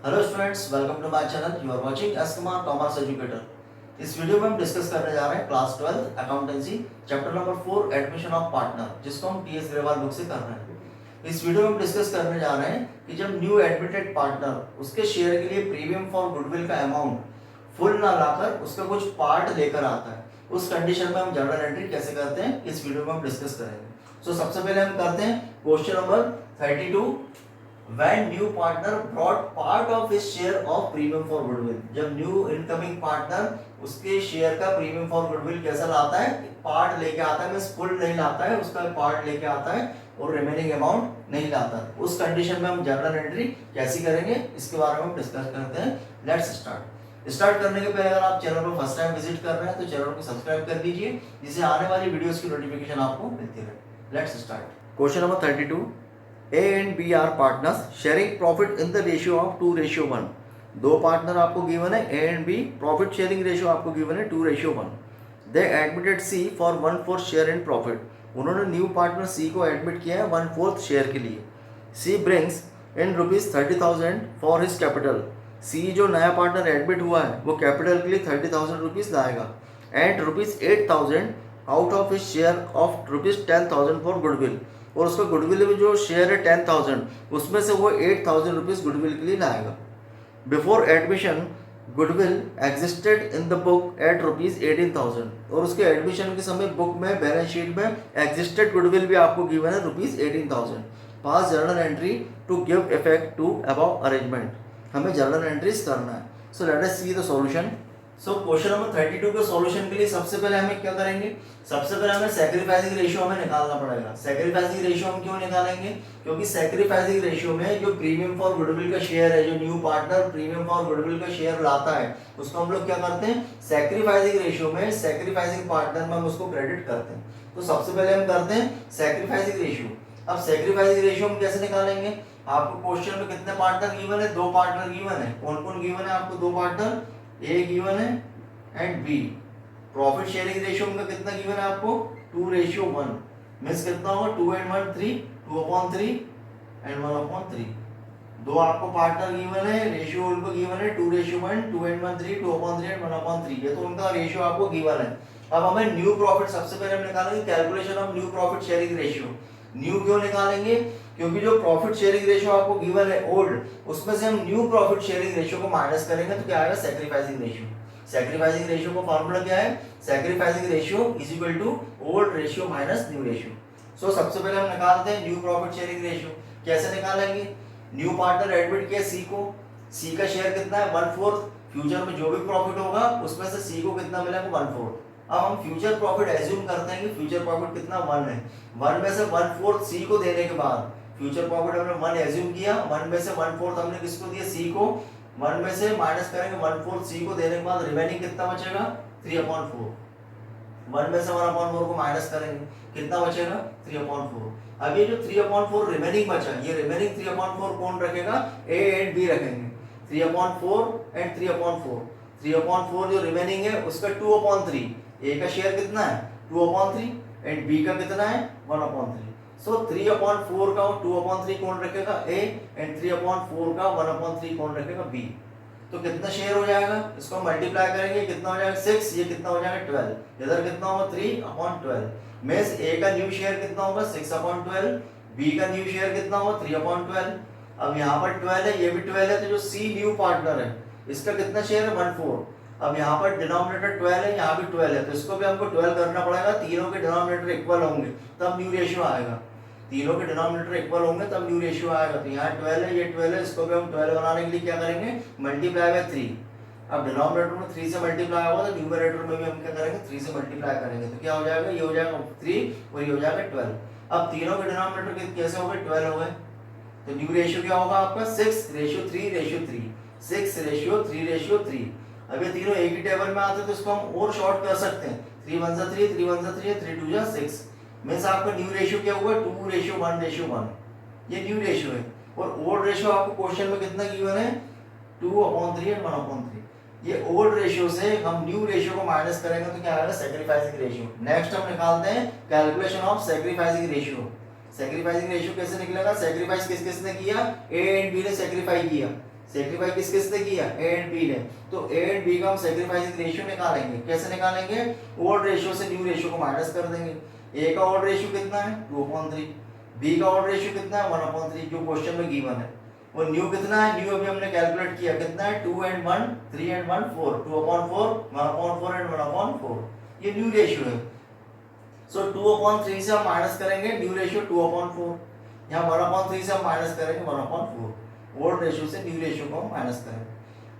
Hello students, welcome to my channel. You are watching S Kumar commerce educator. इस वीडियो में हम डिस्कस करने जा रहे हैं class 12 accountancy chapter number 4 admission of partner, जिसको हम टीएस ग्रेवाल बुक से कर रहे हैं। इस वीडियो में हम डिस्कस करने जा रहे हैं कि जब न्यू एडमिटेड पार्टनर उसके शेयर के लिए प्रीमियम फॉर गुडविल का अमाउंट फुल ना लाकर उसका कुछ पार्ट लेकर आता है, उस कंडीशन में हम जर्नल एंट्री कैसे करते हैं, इस वीडियो में हम डिस्कस करेंगे। सो सबसे पहले हम करते हैं question number 32। When new partner brought part of his share of premium for goodwill, जब न्यू इनकमिंग पार्टनर उसके शेयर का प्रीमियम फॉर गुडविल कैसा लाता है, पार्ट लेके आता है, मींस फुल नहीं लाता है, उसका पार्ट लेके आता है और रिमेनिंग अमाउंट नहीं लाता। उस कंडीशन में हम जर्नल एंट्री कैसी करेंगे, इसके बारे में हम डिस्कस करते हैं। लेट्स स्टार्ट करने के पहले अगर आप चैनल पर फर्स्ट टाइम विजिट कर रहे हैं तो चैनल को सब्सक्राइब कर लीजिए, जिससे आने वाली वीडियोस की नोटिफिकेशन आपको मिलती रहे। Let's start. Question number 32। A and B are partners sharing profit in the ratio of 2:1। दो पार्टनर आपको गिवन है A and B, profit sharing ratio आपको गिवन है 2:1। They admitted C for 1/4 share in profit. उन्होंने new partner C को admit किया है 1/4 share के लिए। C brings in ₹30,000 for his capital। C जो नया पार्टनर एडमिट हुआ है वो कैपिटल के लिए 30,000 रुपीज लाएगा and ₹8,000 out of his share of ₹10,000 for goodwill. और उसका गुडविल में जो शेयर है 10,000, उसमें से वो 8,000 रुपीज गुडविल के लिए लाएगा। Before admission goodwill existed in the book at ₹18,000। और उसके एडमिशन के समय बुक में बैलेंस शीट में एग्जिस्टेड गुडविल भी आपको गिवन है ₹18,000। Pass journal entry to give effect to above arrangement. हमें जर्नल एंट्रीज करना है। So let us see the solution. So question number 32 के सॉल्यूशन के लिए सबसे पहले हमें क्या करेंगे, सबसे पहले हमें सैक्रिफाइसिंग रेशियो हमें निकालना पड़ेगा। सैक्रिफाइसिंग रेशियो हम क्यों निकालेंगे, क्योंकि सैक्रिफाइसिंग रेशियो में जो प्रीमियम फॉर गुडविल का शेयर है, जो new partner premium for goodwill का शेयर लाता है, उसको हम लोग क्या करते हैं, सैक्रिफाइसिंग रेशियो में सैक्रिफाइसिंग पार्टनर में हम उसको क्रेडिट करते हैं। तो सबसे पहले हम करते हैं सैक्रिफाइसिंग रेशियो। अब सैक्रिफाइसिंग रेशियो हम कैसे निकालेंगे, आपको क्वेश्चन में कितने पार्टनर गिवन है, दो पार्टनर गिवन है। कौन कौन गिवन है आपको, दो पार्टनर, ए गिवन है and B. Profit sharing ratio में कितना गिवन है आपको, 2:1। मींस कितना होगा, 2 and 1 3, 2/3 एंड 1/3। दो आपको पार्टनर गिवन है, रेशियो उनको गिवन है 2:1, 2 and 1 3, 2/3 एंड 1/3। ये तो उनका रेशियो आपको गिवन है। अब हमें न्यू प्रॉफिट सबसे पहले हम निकालेंगे, calculation of new profit sharing ratio. New क्यों निकालेंगे, क्योंकि जो प्रॉफिट शेयरिंग रेशियो आपको गिवन है ओल्ड, उसमें से हम न्यू प्रॉफिट शेयरिंग रेशियो को माइनस करेंगे तो क्या आएगा, सैक्रिफाइसिंग रेशियो। सैक्रिफाइसिंग रेशियो का फार्मूला क्या है, sacrificing ratio is equal to old ratio minus new ratio. So सबसे पहले हम निकालते हैं न्यू प्रॉफिट शेयरिंग रेशियो। कैसे निकालेंगे, न्यू पार्टनर एडमिट किया सी को, सी का शेयर कितना है 1/4। फ्यूचर में जो भी प्रॉफिट होगा उसमें से सी को कितना मिलेगा, 1/4। अब हम फ्यूचर प्रॉफिट एज्यूम करते हैं कि फ्यूचर प्रॉफिट कितना 1 है। 1 में से 1/4 सी को देने के बाद फ्यूचर प्रॉफिट हमने 1 एज्यूम किया, 1 में से 1/4 हमने किसको दिया, सी को। 1 में से माइनस करेंगे 1/4 सी को देने के बाद रिमेनिंग कितना बचेगा, 3/4। 1 में से 1/4 को माइनस करेंगे, कितना बचेगा, 3/4। अब ये जो 3/4 रिमेनिंग बचा, ये रिमेनिंग 3/4 कौन रखेगा, ए एंड बी रखेंगे। 3/4 एंड 3/4। 3/4 जो रिमेनिंग है उसका 2/3। ए का शेयर कितना है 2/3 एंड बी का कितना है 1/3। सो 3/4 का 2/3 कौन रखेगा, ए, एंड 3/4 का 1/3 कौन रखेगा, बी। तो कितना शेयर हो जाएगा, इसको मल्टीप्लाई करेंगे, कितना हो जाएगा 6, ये कितना हो जाएगा 12। इधर कितना होगा 3/12। मींस ए का न्यू शेयर कितना होगा 6/12, बी का न्यू शेयर कितना होगा 3/12। अब यहाँ पर 12 है, ये भी 12 है, तो जो सी न्यू पार्टनर है इसका कितना शेयर है 1/4। अब यहाँ पर डिनोमिनेटर 12 है, यहाँ भी 12 है, तो इसको भी हमको 12 करना पड़ेगा। तीनों के डिनोमिनेटर इक्वल होंगे तब न्यू रेशियो आएगा। तीनों के डिनोमिनेटर इक्वल होंगे तब न्यू रेशियो आएगा। तो यहाँ 12 है, ये 12 है, इसको भी हम 12 बनाने के लिए क्या करेंगे, मल्टीप्लाई बाय 3। अब डिनोमिनेटर में 3 से मल्टीप्लाई होगा तो न्यूमरेटर में भी हम क्या करेंगे, 3 से मल्टीप्लाई करेंगे, तो क्या हो जाएगा, ये हो जाएगा 3 और ये हो जाएगा 12। अब तीनों के डिनोमिनेटर कैसे हो गए, 12 हो गए। तो न्यू रेशियो क्या होगा आपका 6:3:3, 6:3:3। अब ये तीनों एक ही टेबल में आते हैं तो इसको हम और शॉर्ट कर सकते हैं, 3 1 3, 3 1 3, 3 2 6। मींस आपका न्यू रेशियो क्या हुआ 2:1:1। ये न्यू रेशियो है। और ओल्ड रेशियो आपको क्वेश्चन में कितना गिवन है, 2/3 एंड 1/3। ये ओल्ड रेशियो से हम न्यू रेशियो को माइनस करेंगे तो क्या आएगा, सैक्रिफाइसिंग रेशियो। नेक्स्ट हम निकालते हैं calculation of sacrificing ratio. Sacrificing ratio कैसे निकलेगा, सैक्रिफाइस किस किसने किया, ए एंड बी ने सैक्रिफाई किया। सेक्रीफाई किस किस ने किया, ए एंड बी ने, तो ए एंड बी का हम सेक्रीफाइसिंग रेशियो निकालेंगे। कैसे निकालेंगे, ओल्ड रेशियो से न्यू रेशियो को माइनस कर देंगे। ए का ओल्ड रेशियो कितना है 2/3, बी का ओल्ड रेशियो कितना है 1/3 जो क्वेश्चन में गिवन है, और न्यू कितना है, न्यू अभी हमने कैलकुलेट किया कितना है 2 and 1 3 and 1 4, 2/4 1/4 and 1/4, ये न्यू रेशियो है। सो 2/3 से हम माइनस करेंगे न्यू रेशियो 2/4, यहाँ 1/3 से हम माइनस करेंगे 1/4, ओल्ड रेशियो से न्यू रेशियो को हम माइनस करेंगे।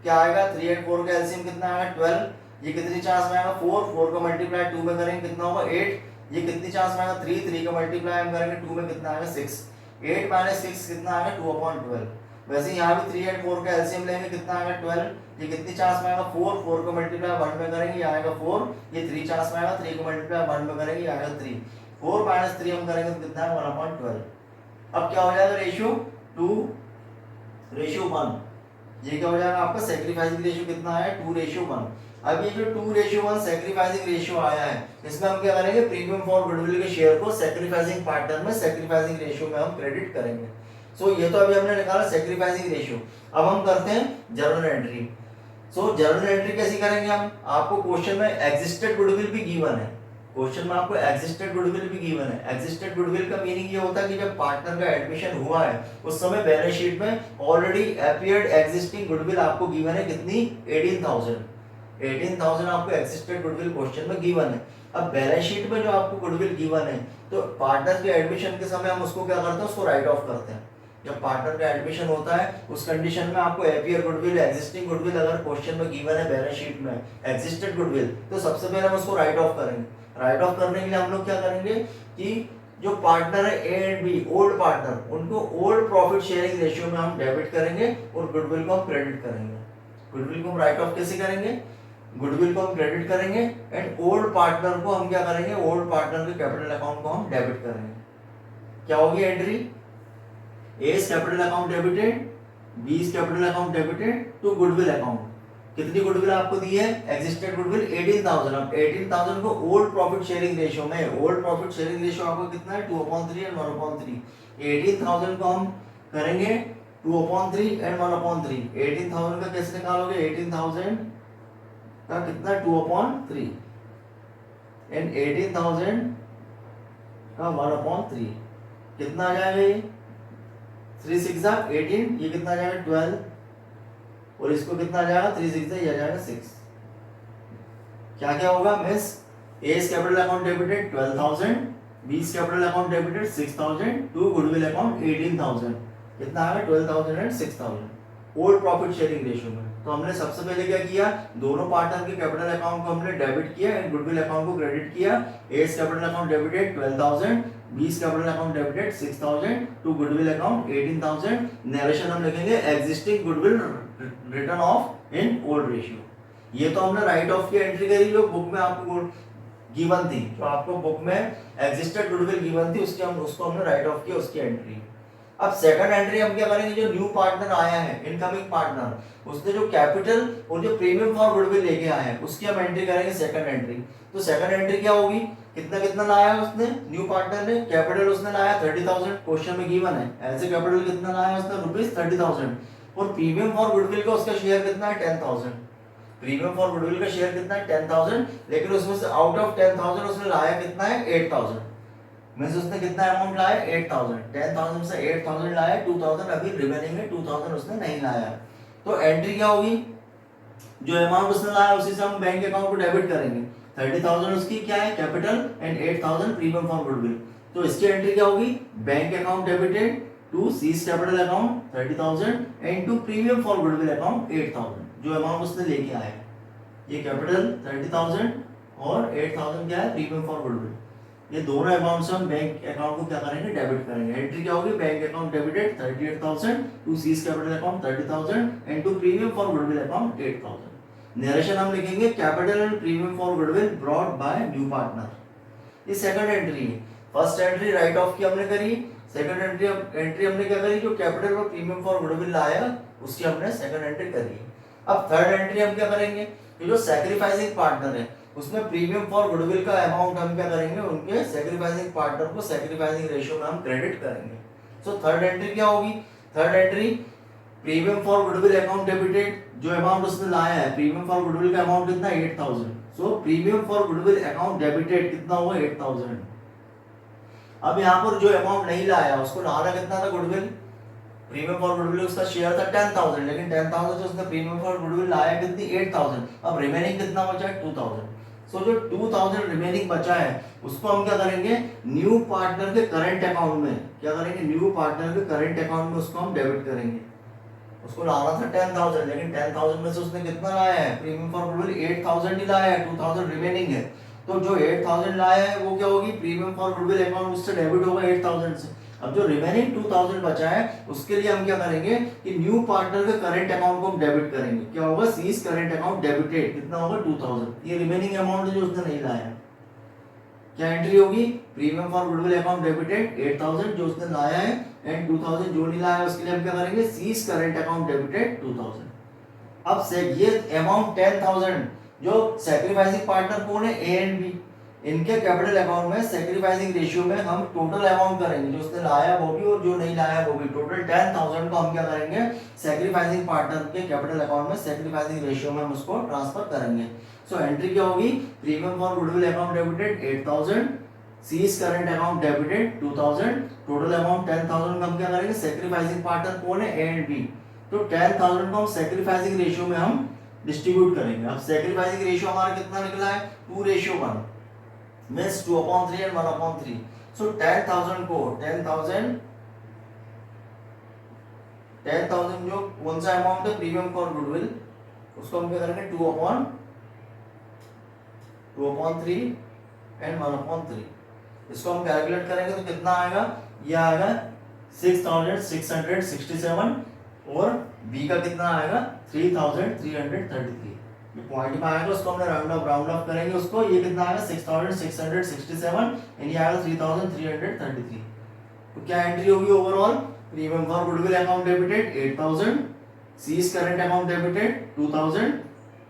क्या आएगा 3 and 4 का एलसीएम कितना आएगा 12, ये कितनी चांस में आएगा 4 को मल्टीप्लाई 2 में करेंगे कितना होगा 8, ये कितनी चांस में आएगा 3 का मल्टीप्लाई हम करेंगे 2 में कितना आएगा 6, 8 - 6 कितना आएगा 2/12। वैसे यहाँ भी 3 and 4 का एलसीएम लेंगे कितना आएगा 12, ये कितनी चांस में आएगा 4 को मल्टीप्लाई 1 में करेंगे ये आएगा 4, ये 3 चांस में आएगा 3 को मल्टीप्लाई 1 में करेंगे ये आएगा 3, 4 - 3 हम करेंगे तो कितना है 1/12। अब क्या हो जाएगा रेशियो 2:1, ये क्या हो जाएगा आपका सेक्रीफाइसिंग रेशियो कितना है 2:1। अब ये जो 2:1 सेक्रीफाइसिंग रेशियो आया है इसमें हम क्या करेंगे, प्रीमियम फॉर गुडविल के शेयर को सेक्रीफाइसिंग पार्टनर में सेक्रीफाइसिंग रेशियो में हम क्रेडिट करेंगे। सो ये तो अभी हमने निकाला सेक्रीफाइसिंग रेशियो। अब हम करते हैं जर्नल एंट्री। सो जर्नल एंट्री कैसी करेंगे हम, आपको क्वेश्चन में एग्जिस्टेड गुडविल भी गिवन है, क्वेश्चन में आपको एग्जिस्टेड गुडविल भी गिवन है। एग्जिस्टेड गुडविल का मीनिंग ये होता है कि जब पार्टनर का एडमिशन हुआ है उस समय बैलेंस शीट में ऑलरेडी अपीयर्ड एग्जिस्टिंग गुडविल आपको गिवन है कितनी 18,000 आपको एग्जिस्टेड गुडविल क्वेश्चन में गिवन है। अब बैलेंस शीट में जो आपको गुडविल गिवन है तो पार्टनर के एडमिशन के समय हम उसको क्या करते हैं, उसको राइट ऑफ करते हैं। जब पार्टनर का एडमिशन होता है उस कंडीशन में आपको अपीयर गुडविल एग्जिस्टिंग गुडविल अगर क्वेश्चन में गिवन है बैलेंस शीट में एग्जिस्टेड गुडविल तो सबसे पहले हम उसको राइट ऑफ करेंगे। राइट ऑफ करने के लिए हम लोग क्या करेंगे कि जो पार्टनर है A and B old partner उनको ओल्ड प्रॉफिट शेयरिंग रेशियो में हम डेबिट करेंगे और गुडविल को हम क्रेडिट करेंगे। गुडविल को हम राइट ऑफ कैसे करेंगे, गुडविल को हम क्रेडिट करेंगे एंड ओल्ड पार्टनर को हम क्या करेंगे, ओल्ड पार्टनर के कैपिटल अकाउंट को हम डेबिट करेंगे। क्या होगी entry, A is capital account debited, B is capital account debited to goodwill account. कितनी गुडविल आपको दी है, एग्जिस्टेड गुडविल 18,000। अब 18,000 को ओल्ड प्रॉफिट शेयरिंग रेशियो में, ओल्ड प्रॉफिट शेयरिंग रेशियो आपको कितना है 2/3 एंड 1/3। 18,000 को हम करेंगे 2/3 एंड 1/3। 18,000 का कैसे निकालोगे, 18,000 का कितना 2/3 एंड 18,000 का 1/3 कितना आ जाएगा, ये 3 6 18, ये कितना आ जाएगा 12 और इसको कितना आ जाएगा 3 6 ये आ जाएगा 6। क्या क्या होगा miss, A is capital account debited 12,000, B is capital account debited 6,000 to goodwill account 18,000, कितना आएगा 12,000 and 6,000 old profit sharing ratio में। तो हमने सबसे पहले क्या किया, दोनों पार्टनर के कैपिटल अकाउंट को हमने डेबिट किया एंड गुडविल अकाउंट को क्रेडिट किया। A is capital account debited 12,000, B is capital account debited 6,000 to goodwill account 18,000। Narration हम लिखेंगे existing goodwill written off in old ratio. ये तो हमने राइट ऑफ की एंट्री करी जो बुक में आपको गिवन थी, जो आपको बुक में एग्जिस्टेड गुडविल गिवन थी उसको हमने राइट ऑफ किया, उसकी एंट्री। अब सेकंड एंट्री हम क्या करेंगे, जो न्यू पार्टनर आया है इनकमिंग पार्टनर उसने जो कैपिटल और जो प्रीमियम फॉर गुडविल लेके आया है उसकी हम एंट्री करेंगे सेकंड एंट्री। तो सेकंड एंट्री क्या होगी, कितना कितना लाया है उसने, न्यू पार्टनर ने कैपिटल उसने लाया 30,000 क्वेश्चन में गिवन है, ऐसे कैपिटल कितना लाया उसने ₹30,000 और प्रीमियम फॉर गुडविल का उसका शेयर कितना है 10,000। प्रीमियम फॉर गुडविल का शेयर कितना है 10,000, लेकिन उसमें से आउट ऑफ 10,000 उसने लाया कितना है 8,000। मींस उसने कितना अमाउंट लाया 8,000, 10,000 से 8,000 लाया, 2,000 अभी रिमेनिंग है, 2,000 उसने नहीं लाया। तो एंट्री क्या होगी, जो अमाउंट उसने लाया उसी से हम बैंक अकाउंट को डेबिट करेंगे। 30,000 उसकी क्या है capital and 8,000 premium for goodwill. तो इसकी एंट्री क्या होगी, bank account debited to C's capital account 30,000 and to premium for goodwill account 8,000, जो अमाउंट उसने लेके आया है। ये कैपिटल 30,000 और 8,000 क्या है प्रीमियम फॉर गुडविल, ये दोनों अमाउंट से हम बैंक अकाउंट को क्या करेंगे डेबिट करेंगे। एंट्री क्या होगी, bank account debited 38,000 to C's capital account 30,000 and to premium for goodwill account 8,000। Narration हम लिखेंगे capital and premium for goodwill brought by new partner. ये सेकंड एंट्री है। फर्स्ट एंट्री राइट ऑफ की हमने करी, सेकंड एंट्री हमने क्या करी, जो कैपिटल और प्रीमियम फॉर गुडविल लाया उसकी हमने सेकंड एंट्री करी। अब थर्ड एंट्री हम क्या करेंगे, जो सैक्रिफाइसिंग पार्टनर है उसमें प्रीमियम फॉर गुडविल का अमाउंट हम क्या करेंगे, उनके सैक्रिफाइसिंग पार्टनर को सैक्रिफाइसिंग रेशियो में हम क्रेडिट करेंगे। सो थर्ड एंट्री क्या होगी, third entry premium for goodwill account debited, जो अमाउंट उसने लाया है प्रीमियम फॉर गुडविल का अमाउंट कितना 8000। सो premium for goodwill account debited कितना हुआ 8000। अब यहाँ पर जो अमाउंट नहीं लाया उसको लाना कितना था गुडविल, प्रीमियम फॉर गुडविल उसका शेयर था 10000, लेकिन 10000 से उसने प्रीमियम फॉर गुडविल लाया कितनी 8000। अब रिमेनिंग कितना बचा है 2000। सो जो 2000 रिमेनिंग बचा है उसको हम क्या करेंगे न्यू पार्टनर के करंट अकाउंट में, क्या करेंगे न्यू पार्टनर के करंट अकाउंट में उसको हम डेबिट करेंगे। उसको लाना था 10000, लेकिन 10000 में से उसने कितना लाया है प्रीमियम फॉर गुडविल 8000 ही लाया है, 2000 रिमेनिंग है। तो जो 8000 लाया है वो क्या होगी प्रीमियम फॉर गुडविल अकाउंट उससे डेबिट होगा 8000 से। अब जो रिमेनिंग 2000 बचा है उसके लिए हम क्या करेंगे कि न्यू पार्टनर के करंट अकाउंट को हम डेबिट करेंगे। क्या होगा सीज करंट अकाउंट डेबिटेड, कितना होगा 2000। ये रिमेनिंग अमाउंट है जो उसने नहीं लाया है। क्या एंट्री होगी premium for goodwill account debited 8000 जो उसने लाया है एंड 2000 जो नहीं लाया है उसके लिए हम क्या करेंगे सीज करंट अकाउंट डेबिटेड 2000। अब से ये अमाउंट 10000 जो सैक्रिफाइसिंग पार्टनर कौन है ए एंड बी, इनके कैपिटल अकाउंट में सैक्रिफाइसिंग रेशियो में हम टोटल अमाउंट करेंगे, जो उसने लाया वो भी और जो नहीं लाया वो भी। टोटल 10000 को हम क्या करेंगे सैक्रिफाइसिंग पार्टनर के कैपिटल अकाउंट में सैक्रिफाइसिंग रेशियो में हम उसको ट्रांसफर करेंगे। सो एंट्री क्या होगी premium for goodwill account debited 8000, C's current account debited 2000, total amount 10000 का हम क्या करेंगे सैक्रिफाइसिंग पार्टनर कौन है ए एंड बी। तो 10000 को हम सैक्रिफाइसिंग रेशियो में हम डिस्ट्रीब्यूट करेंगे। अब सैक्रिफाइसिंग रेशियो हमारा कितना निकला है 2:1 means 2/3 and 1/3। so 10000 को 10000 जो कौन सा अमाउंट है प्रीमियम फॉर गुडविल उसको हम क्या करेंगे 2/3 and 1/3। इसको हम कैलकुलेट करेंगे तो कितना आएगा, ये आएगा 6667 और बी का कितना आएगा 3333। ये पॉइंट में आएगा उसको हमने राउंड ऑफ करेंगे उसको, ये कितना आएगा 6667 एंड ये आएगा 3333। तो क्या एंट्री होगी overall premium for goodwill account debited 8000, C's current account debited 2000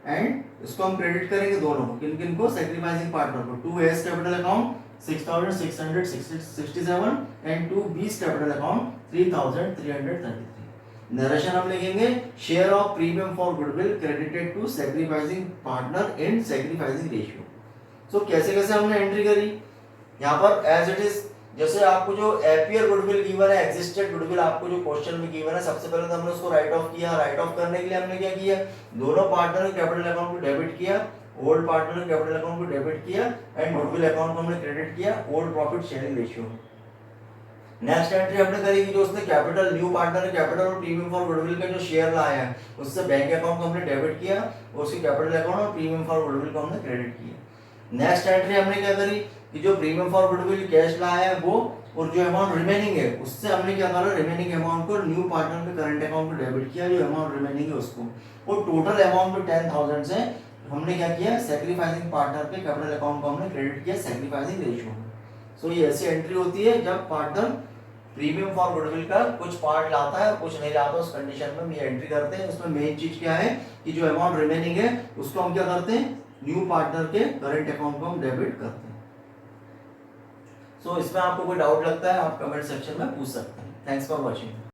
and इसको हम क्रेडिट करेंगे दोनों किन किन को सैक्रिफाइसिंग पार्टनर को, to A's capital account 6667 and to B's capital account 3333। Narration हम लिखेंगे share of premium for goodwill credited to sacrificing partner in sacrificing ratio. So कैसे कैसे हमने एंट्री करी यहाँ पर एज इट इज, जैसे आपको जो एपियर गुडविल गिवन है एग्जिस्टेड गुडविल आपको जो क्वेश्चन में गिवन है, सबसे पहले तो हमने उसको राइट ऑफ किया। राइट ऑफ करने के लिए हमने क्या किया दोनों पार्टनर के कैपिटल अकाउंट को डेबिट किया, ओल्ड पार्टनर के कैपिटल अकाउंट को डेबिट किया एंड गुडविल अकाउंट को हमने क्रेडिट किया old profit sharing ratio. Next entry हमने करी कि जो उसने कैपिटल न्यू पार्टनर कैपिटल और प्रीमियम फॉर गुडविल का जो शेयर लाया है उससे बैंक अकाउंट को हमने डेबिट किया और उसके कैपिटल अकाउंट और प्रीमियम फॉर गुडविल को हमने क्रेडिट किया। नेक्स्ट एंट्री हमने क्या करी कि जो प्रीमियम फॉर गुडविल कैश लाया है वो और जो अमाउंट रिमेनिंग है उससे हमने क्या करा रिमेनिंग अमाउंट को न्यू पार्टनर के करंट अकाउंट को डेबिट किया, जो अमाउंट रिमेनिंग है उसको, और टोटल अमाउंट जो 10000 से हमने क्या किया सैक्रिफाइसिंग पार्टनर के कैपिटल अकाउंट को हमने क्रेडिट किया सैक्रिफाइसिंग रेशियो में। सो ये ऐसी एंट्री होती है जब पार्टनर प्रीमियम फॉर गुडविल का कुछ पार्ट लाता है कुछ नहीं लाता, उस कंडीशन में ये एंट्री करते हैं। उसमें मेन चीज क्या है कि जो अमाउंट रिमेनिंग है उसको हम क्या करते हैं न्यू पार्टनर के करंट अकाउंट को हम डेबिट करते हैं। सो इसमें आपको कोई डाउट लगता है आप कमेंट सेक्शन में पूछ सकते हैं। Thanks for watching.